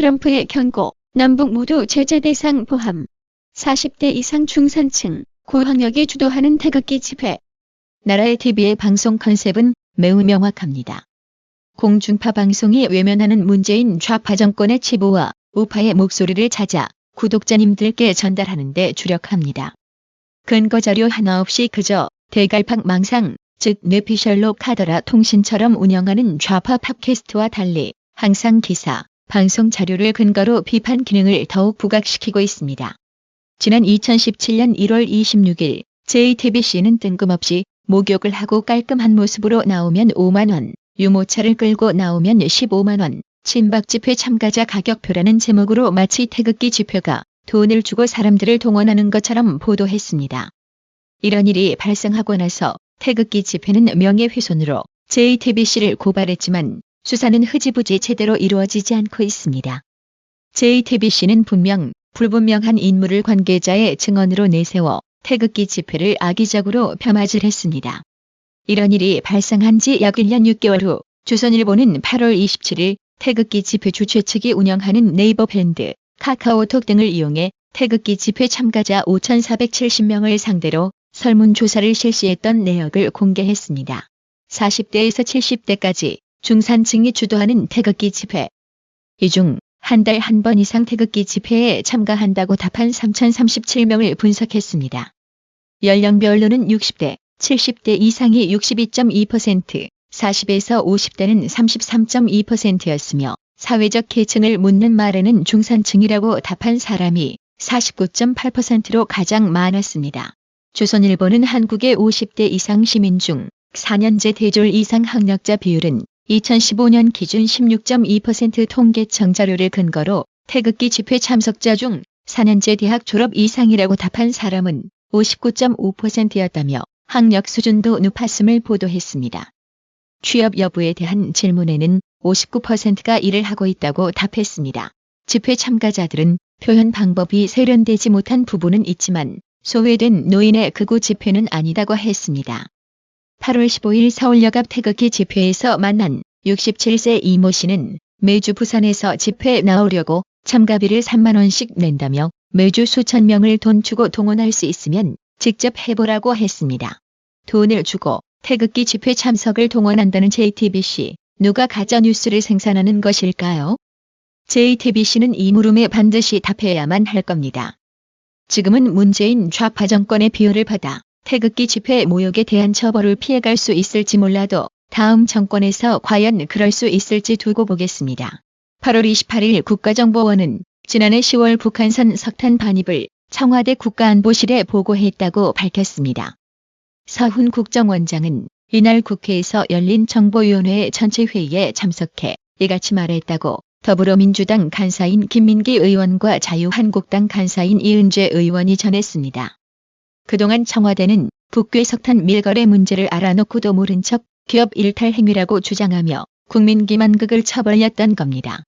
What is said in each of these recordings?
트럼프의 경고, 남북 모두 제재 대상 포함. 40대 이상 중산층, 고학력이 주도하는 태극기 집회. 나라의 TV의 방송 컨셉은 매우 명확합니다. 공중파 방송이 외면하는 문재인 좌파 정권의 치부와 우파의 목소리를 찾아 구독자님들께 전달하는 데 주력합니다. 근거 자료 하나 없이 그저 대갈팍 망상, 즉 뇌피셜로 카더라 통신처럼 운영하는 좌파 팟캐스트와 달리 항상 기사, 방송 자료를 근거로 비판 기능을 더욱 부각시키고 있습니다. 지난 2017년 1월 26일 JTBC는 뜬금없이 목욕을 하고 깔끔한 모습으로 나오면 5만 원, 유모차를 끌고 나오면 15만 원, 친박 집회 참가자 가격표라는 제목으로 마치 태극기 집회가 돈을 주고 사람들을 동원하는 것처럼 보도했습니다. 이런 일이 발생하고 나서 태극기 집회는 명예훼손으로 JTBC를 고발했지만 수사는 흐지부지 제대로 이루어지지 않고 있습니다. JTBC는 분명 불분명한 인물을 관계자의 증언으로 내세워 태극기 집회를 악의적으로 폄하질했습니다. 이런 일이 발생한 지 약 1년 6개월 후 조선일보는 8월 27일 태극기 집회 주최 측이 운영하는 네이버 밴드, 카카오톡 등을 이용해 태극기 집회 참가자 5,470명을 상대로 설문조사를 실시했던 내역을 공개했습니다. 40대에서 70대까지 중산층이 주도하는 태극기 집회. 이 중 한 달 한 번 이상 태극기 집회에 참가한다고 답한 3,037명을 분석했습니다. 연령별로는 60대, 70대 이상이 62.2%, 40에서 50대는 33.2%였으며 사회적 계층을 묻는 말에는 중산층이라고 답한 사람이 49.8%로 가장 많았습니다. 조선일보는 한국의 50대 이상 시민 중 4년제 대졸 이상 학력자 비율은 2015년 기준 16.2% 통계청 자료를 근거로 태극기 집회 참석자 중 4년제 대학 졸업 이상이라고 답한 사람은 59.5%였다며 학력 수준도 높았음을 보도했습니다. 취업 여부에 대한 질문에는 59%가 일을 하고 있다고 답했습니다. 집회 참가자들은 표현 방법이 세련되지 못한 부분은 있지만 소외된 노인의 극우 집회는 아니다고 했습니다. 8월 15일 서울역 앞 태극기 집회에서 만난 67세 이모 씨는 매주 부산에서 집회에 나오려고 참가비를 3만 원씩 낸다며 매주 수천 명을 돈 주고 동원할 수 있으면 직접 해보라고 했습니다. 돈을 주고 태극기 집회 참석을 동원한다는 JTBC, 누가 가짜뉴스를 생산하는 것일까요? JTBC는 이 물음에 반드시 답해야만 할 겁니다. 지금은 문재인 좌파 정권의 비호를 받아 태극기 집회 모욕에 대한 처벌을 피해갈 수 있을지 몰라도 다음 정권에서 과연 그럴 수 있을지 두고 보겠습니다. 8월 28일 국가정보원은 지난해 10월 북한산 석탄 반입을 청와대 국가안보실에 보고했다고 밝혔습니다. 서훈 국정원장은 이날 국회에서 열린 정보위원회 전체 회의에 참석해 이같이 말했다고 더불어민주당 간사인 김민기 의원과 자유한국당 간사인 이은재 의원이 전했습니다. 그동안 청와대는 북괴 석탄 밀거래 문제를 알아놓고도 모른 척 기업 일탈 행위라고 주장하며 국민 기만극을 쳐벌렸던 겁니다.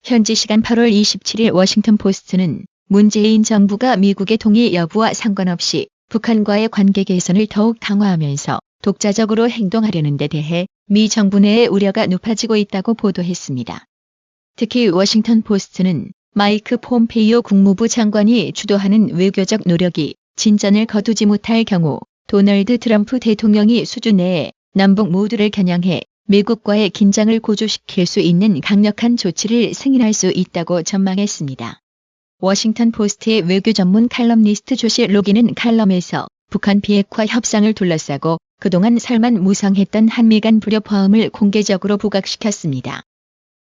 현지 시간 8월 27일 워싱턴 포스트는 문재인 정부가 미국의 동의 여부와 상관없이 북한과의 관계 개선을 더욱 강화하면서 독자적으로 행동하려는 데 대해 미 정부 내의 우려가 높아지고 있다고 보도했습니다. 특히 워싱턴 포스트는 마이크 폼페이오 국무부 장관이 주도하는 외교적 노력이 진전을 거두지 못할 경우 도널드 트럼프 대통령이 수주 내에 남북 모두를 겨냥해 미국과의 긴장을 고조시킬 수 있는 강력한 조치를 승인할 수 있다고 전망했습니다. 워싱턴 포스트의 외교 전문 칼럼니스트 조시 로기는 칼럼에서 북한 비핵화 협상을 둘러싸고 그동안 살만무성했던 한미 간 불협화음을 공개적으로 부각시켰습니다.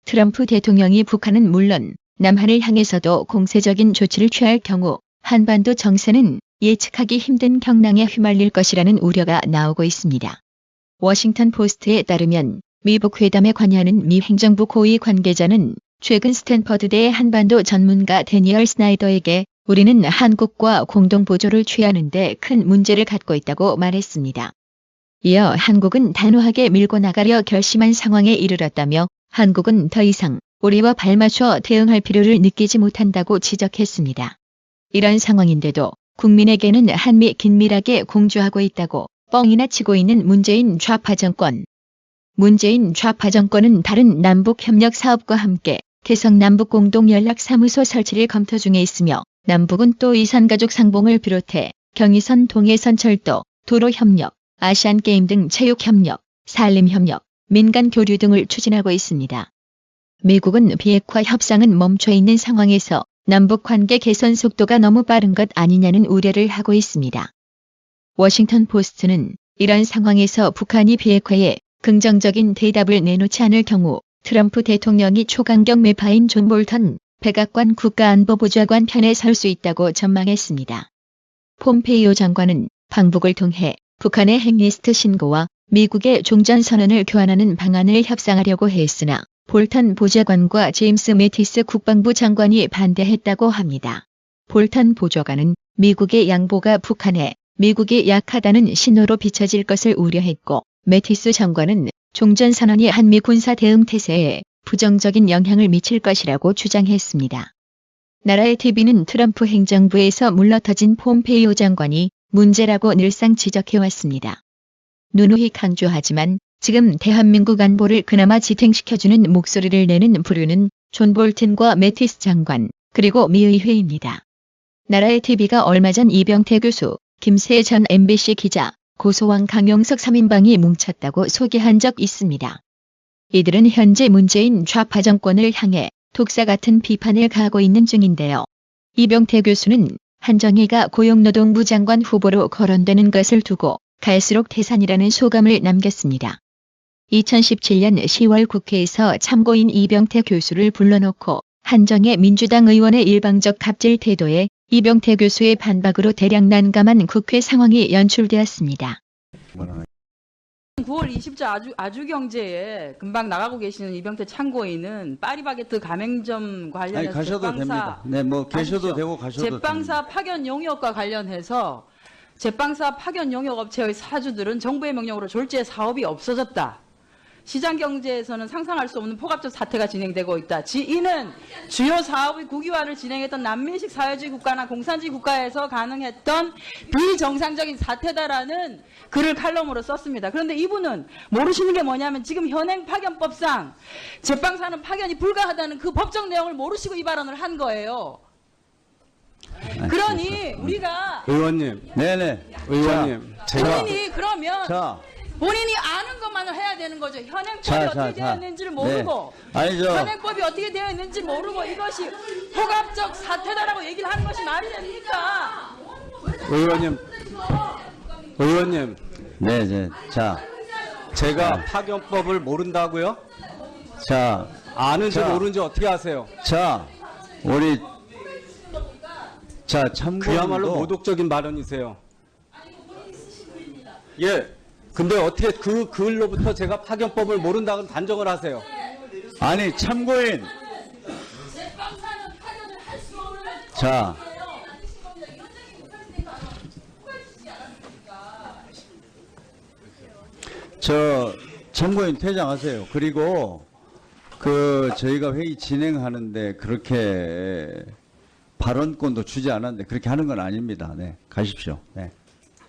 트럼프 대통령이 북한은 물론 남한을 향해서도 공세적인 조치를 취할 경우 한반도 정세는 예측하기 힘든 경랑에 휘말릴 것이라는 우려가 나오고 있습니다. 워싱턴 포스트에 따르면 미북 회담에 관여하는 미 행정부 고위 관계자는 최근 스탠퍼드대 한반도 전문가 데니얼 스나이더에게 우리는 한국과 공동 보조를 취하는 데 큰 문제를 갖고 있다고 말했습니다. 이어 한국은 단호하게 밀고 나가려 결심한 상황에 이르렀다며 한국은 더 이상 우리와 발맞춰 대응할 필요를 느끼지 못한다고 지적했습니다. 이런 상황인데도 국민에게는 한미 긴밀하게 공조하고 있다고 뻥이나 치고 있는 문재인 좌파 정권. 문재인 좌파 정권은 다른 남북협력 사업과 함께 개성 남북 공동연락사무소 설치를 검토 중에 있으며 남북은 또 이산가족 상봉을 비롯해 경의선 동해선 철도, 도로협력, 아시안게임 등 체육협력, 산림협력, 민간교류 등을 추진하고 있습니다. 미국은 비핵화 협상은 멈춰 있는 상황에서 남북 관계 개선 속도가 너무 빠른 것 아니냐는 우려를 하고 있습니다. 워싱턴 포스트는 이런 상황에서 북한이 비핵화에 긍정적인 대답을 내놓지 않을 경우 트럼프 대통령이 초강경 매파인 존 볼턴 백악관 국가안보보좌관 편에 설 수 있다고 전망했습니다. 폼페이오 장관은 방북을 통해 북한의 핵리스트 신고와 미국의 종전선언을 교환하는 방안을 협상하려고 했으나 볼턴 보좌관과 제임스 매티스 국방부 장관이 반대했다고 합니다. 볼턴 보좌관은 미국의 양보가 북한에 미국이 약하다는 신호로 비춰질 것을 우려했고 매티스 장관은 종전선언이 한미 군사 대응 태세에 부정적인 영향을 미칠 것이라고 주장했습니다. 나라의 TV는 트럼프 행정부에서 물러터진 폼페이오 장관이 문제라고 늘상 지적해왔습니다. 누누이 강조하지만 지금 대한민국 안보를 그나마 지탱시켜주는 목소리를 내는 부류는 존 볼튼과 매티스 장관, 그리고 미 의회입니다. 나라의 TV가 얼마 전 이병태 교수, 김세 전 MBC 기자, 고소왕 강용석 3인방이 뭉쳤다고 소개한 적 있습니다. 이들은 현재 문재인 좌파 정권을 향해 독사 같은 비판을 가하고 있는 중인데요. 이병태 교수는 한정희가 고용노동부 장관 후보로 거론되는 것을 두고 갈수록 태산이라는 소감을 남겼습니다. 2017년 10월 국회에서 참고인 이병태 교수를 불러놓고 한정혜 민주당 의원의 일방적 갑질 태도에 이병태 교수의 반박으로 대량 난감한 국회 상황이 연출되었습니다. 9월 20일 아주경제에 금방 나가고 계시는 이병태 참고인은 파리바게뜨 가맹점 관련해서 가셔도 됩니다. 네, 뭐 계셔도 되고 가셔도 제빵사 됩니다. 파견 용역과 관련해서 제빵사 파견 용역 업체의 사주들은 정부의 명령으로 졸지에 사업이 없어졌다. 시장 경제에서는 상상할 수 없는 포괄적 사태가 진행되고 있다. 이는 주요 사업의 국유화를 진행했던 남미식 사회주의 국가나 공산주의 국가에서 가능했던 비정상적인 사태다라는 글을 칼럼으로 썼습니다. 그런데 이분은 모르시는 게 뭐냐면 지금 현행 파견법상 제빵사는 파견이 불가하다는 그 법적 내용을 모르시고 이 발언을 한 거예요. 그러니 우리가 의원님, 네네. 의원님, 본인이 그러면 자, 본인이 아는 것만을 해야 되는 거죠. 현행법이 자, 어떻게 되어 있는지를 모르고 네. 아니죠. 현행법이 어떻게 되어 있는지 모르고 이것이 포괄적 사태다라고 얘기를 하는 것이 말이 됩니까? 의원님, 네, 네. 자, 제가 파견법을 모른다고요? 자, 아는지 자. 모르는지 어떻게 아세요? 자, 우리 자 참고인도 그야말로 모독적인 발언이세요. 예. 근데 어떻게 그 글로부터 제가 파견법을 모른다고 단정을 하세요? 아니 참고인 자 저 참고인 퇴장하세요. 그리고 저희가 회의 진행하는데 그렇게 발언권도 주지 않았는데 그렇게 하는 건 아닙니다. 네, 가십시오. 네.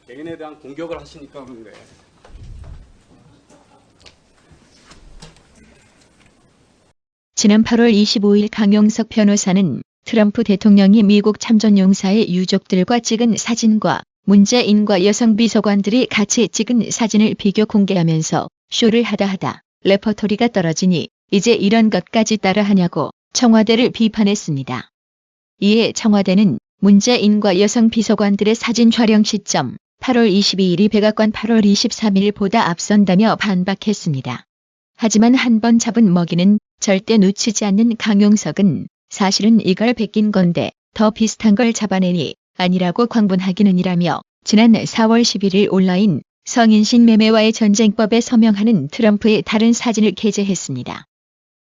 개인에 대한 공격을 하시니까 그런 거예요. 지난 8월 25일 강용석 변호사는 트럼프 대통령이 미국 참전용사의 유족들과 찍은 사진과 문재인과 여성 비서관들이 같이 찍은 사진을 비교 공개하면서 쇼를 하다 레퍼토리가 떨어지니 이제 이런 것까지 따라하냐고 청와대를 비판했습니다. 이에 청와대는 문재인과 여성 비서관들의 사진 촬영 시점 8월 22일이 백악관 8월 23일보다 앞선다며 반박했습니다. 하지만 한 번 잡은 먹이는 절대 놓치지 않는 강용석은 사실은 이걸 베낀 건데 더 비슷한 걸 잡아내니 아니라고 광분하기는이라며 지난 4월 11일 온라인 성인신 매매와의 전쟁법에 서명하는 트럼프의 다른 사진을 게재했습니다.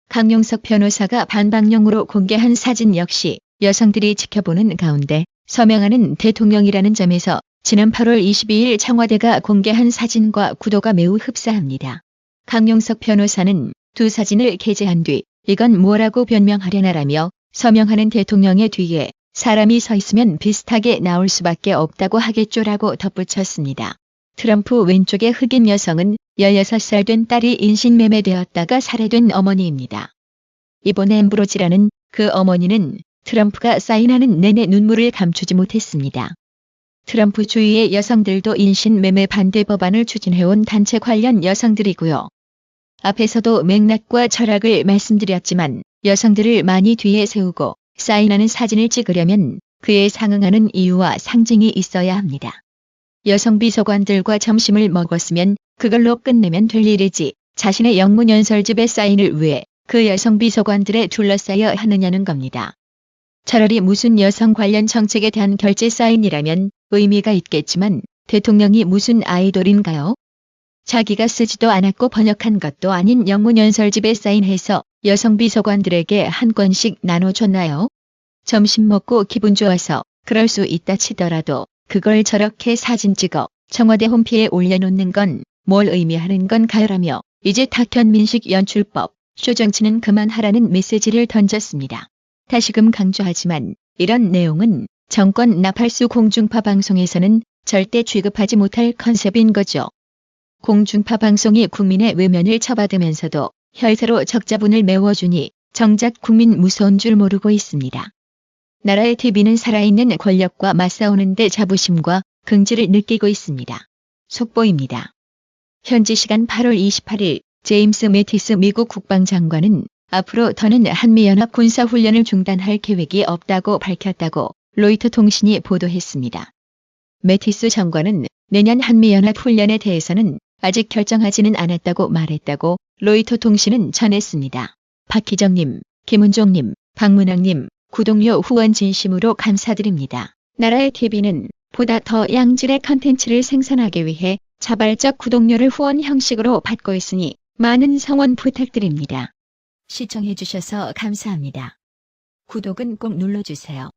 강용석 변호사가 반박용으로 공개한 사진 역시 여성들이 지켜보는 가운데 서명하는 대통령이라는 점에서 지난 8월 22일 청와대가 공개한 사진과 구도가 매우 흡사합니다. 강용석 변호사는 두 사진을 게재한 뒤 이건 뭐라고 변명하려나라며 서명하는 대통령의 뒤에 사람이 서 있으면 비슷하게 나올 수밖에 없다고 하겠죠라고 덧붙였습니다. 트럼프 왼쪽의 흑인 여성은 16살 된 딸이 인신매매되었다가 살해된 어머니입니다. 이번 엠브로지라는 그 어머니는 트럼프가 사인하는 내내 눈물을 감추지 못했습니다. 트럼프 주위의 여성들도 인신매매 반대 법안을 추진해온 단체 관련 여성들이고요. 앞에서도 맥락과 철학을 말씀드렸지만 여성들을 많이 뒤에 세우고 사인하는 사진을 찍으려면 그에 상응하는 이유와 상징이 있어야 합니다. 여성 비서관들과 점심을 먹었으면 그걸로 끝내면 될 일이지 자신의 영문연설집에 사인을 왜 그 여성 비서관들에 둘러싸여 하느냐는 겁니다. 차라리 무슨 여성 관련 정책에 대한 결제 사인이라면 의미가 있겠지만 대통령이 무슨 아이돌인가요? 자기가 쓰지도 않았고 번역한 것도 아닌 영문연설집에 사인해서 여성 비서관들에게 한 권씩 나눠줬나요? 점심 먹고 기분 좋아서 그럴 수 있다 치더라도 그걸 저렇게 사진 찍어 청와대 홈피에 올려놓는 건 뭘 의미하는 건가요라며 이제 탁현민식 연출법, 쇼정치는 그만하라는 메시지를 던졌습니다. 다시금 강조하지만 이런 내용은 정권 나팔수 공중파 방송에서는 절대 취급하지 못할 컨셉인 거죠. 공중파 방송이 국민의 외면을 쳐받으면서도 혈세로 적자분을 메워주니 정작 국민 무서운 줄 모르고 있습니다. 나라의 TV는 살아있는 권력과 맞싸우는데 자부심과 긍지를 느끼고 있습니다. 속보입니다. 현지 시간 8월 28일 제임스 매티스 미국 국방장관은 앞으로 더는 한미연합 군사훈련을 중단할 계획이 없다고 밝혔다고 로이터 통신이 보도했습니다. 매티스 장관은 내년 한미연합 훈련에 대해서는 아직 결정하지는 않았다고 말했다고 로이터 통신은 전했습니다. 박희정님, 김은종님, 박문학님, 구독료 후원 진심으로 감사드립니다. 나라의 TV는 보다 더 양질의 컨텐츠를 생산하기 위해 자발적 구독료를 후원 형식으로 받고 있으니 많은 성원 부탁드립니다. 시청해주셔서 감사합니다. 구독은 꼭 눌러주세요.